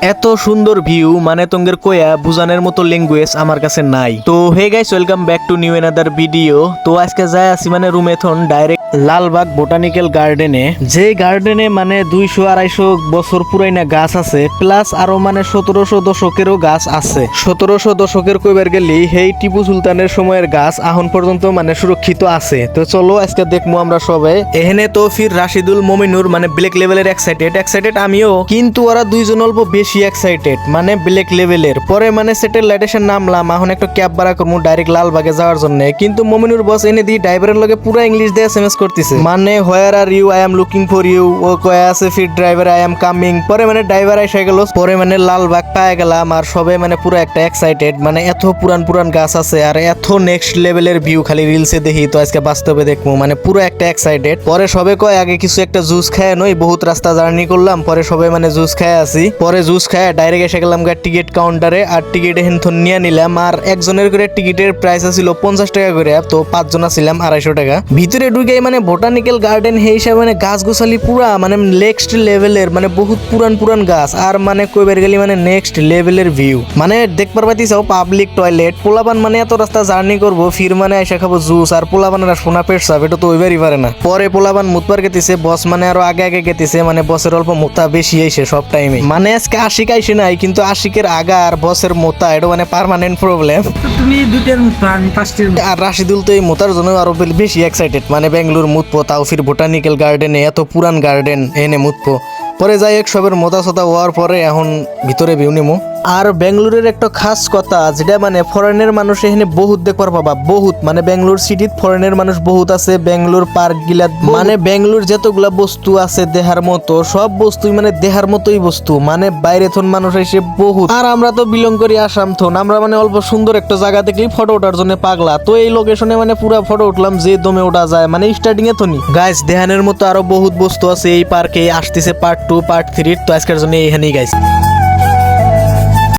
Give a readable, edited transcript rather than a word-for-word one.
এত সুন্দর ভিউ মানে তোঙ্গের কয়া বুঝানোর মতো ল্যাঙ্গুয়েজ আমার কাছে নাই। তো hey guys, welcome back to new another video. তো আজকে যাই আছি মানে রুমে থন ডাইরেক্ট লালবাগ বোটানিক্যাল গার্ডেনে, যে গার্ডেনে মানে 200-250 বছর পুরাইনা গাছ আছে, প্লাস আরো মানে 1700 দশকেরও গাছ আছে। 1700 দশকের কইবার গেলি হেই টিপু সুলতানের সময়ের গাছ এখন পর্যন্ত মানে সুরক্ষিত আছে। তো চলো আজকে দেখবো আমরা সবাই। এখানে তো ফির রাশিদুল মমিনুর মানে ব্ল্যাক লেভেলের এক্সাইটেড আমিও, কিন্তু ওরা দুইজন অল্প বেশি এক্সাইটেড মানে ব্ল্যাক লেভেলের। পরে মানে স্যাটেলাইটেশন নামলাম, এখন একটা ক্যাব ভাড়া করবো ডাইরেক্ট লালবাগে যাওয়ার জন্য। কিন্তু মমিনুর বস এনে দিয়ে ড্রাইভারের লগে পুরো ইংলিশ দিয়ে এসএমএস করতেছে, মানে where are you, I am looking for you. ও কয়ে আছে ফির ড্রাইভার আই এম কামিং। পরে মানে ড্রাইভার এসে গেল, পরে মানে লালবাগ পায়ে গেলাম আর সবাই মানে পুরো একটা এক্সাইটেড। মানে এত পুরান গাছ আছে আর এত নেক্সট লেভেলের ভিউ খালি রিলসে দেখি, তো আজকে বাস্তবে দেখবো, মানে পুরো একটা এক্সাইটেড। পরে সবে কয় আগে কিছু একটা জুস খায় নই, বহুত রাস্তা জার্নি করলাম। পরে সবাই মানে জুস খায় আসি, পরে জুস খায় ডাইরেক্ট এসে গেলাম টিকিট কাউন্টারে। আর টিকিট হেনথন নিয়ে নিলাম, আর একজনের করে টিকিটের প্রাইস ছিল 50 টাকা করে। তো 5 জন ছিলাম 250 টাকা। ভিতরে ঢুকে মানে বোটানিক্যাল গার্ডেন হে হিসাবে মানে গাছ গোছালি পুরা মানে নেক্সট লেভেলের, মানে বহুত পুরান গাছ। আর মানে কইবার গেলি মানে নেক্সট লেভেলের ভিউ, মানে দেখবার পাইতেছাও পাবলিক টয়লেট। পোলাপান মানে এত রাস্তা জার্নি করবো, ফির মানে এসে খাবো জুস, আর পোলাপানের সোনা পেট সাপ, এটা তো ওইবারই পারে না। পরে পোলাপান মুতবার গেতেছে, বস মানে আরো আগে গেতেছে, মানে বসের অল্প মোতা বেশি আইছে সব টাইমে। মানে আজকে আশিক আইসে নাই, কিন্তু আশিকের আগা আর বসের মোতা এটা মানে পার্মানেন্ট প্রবলেম। তুমি দুইটার পাঁচটির আর রাশিদুল তো এই মোতার জন্য আরো বেশি এক্সাইটেড, মানে বেঙ্গলোর মুতপো, তাও ফির বোটানিক্যাল গার্ডেনে, এত পুরান গার্ডেন এনে মুতপো। পরে যাই এক সবের মোতা সোতা হওয়ার পরে এখন ভিতরে ভিউ নিমু। আর বেঙ্গলোরের একটা খাস কথা, যেটা মানে ফরেনের মানুষ এখানে বহুত দেখবার পাবা, বহুত মানে বেঙ্গলোর সিটিত ফরেনের মানুষ বহুত আছে। বেঙ্গলোর পার্ক গিলা মানে বেঙ্গলোর যতগুলা বস্তু আছে দেহার মতো, সব বস্তুই মানে দেহার মতোই বস্তু, মানে বাইরে থন মানুষ এসে বহুত। আর আমরা তো বিলং করি আসাম থন, আমরা মানে অল্প সুন্দর একটা জায়গা থেকেই ফটো ওঠার জন্য পাগলা। তো এই লোকেশনে মানে পুরা ফটো উঠলাম, যে দমে ওঠা যায়, মানে স্টার্টিং এ থনি গাইস দেহানের মতো আরো বহুত বস্তু আছে এই পার্কে। আসতেছে পার্ট 2 পার্ট 3, তো আজকের জন্য এখানেই গাইস।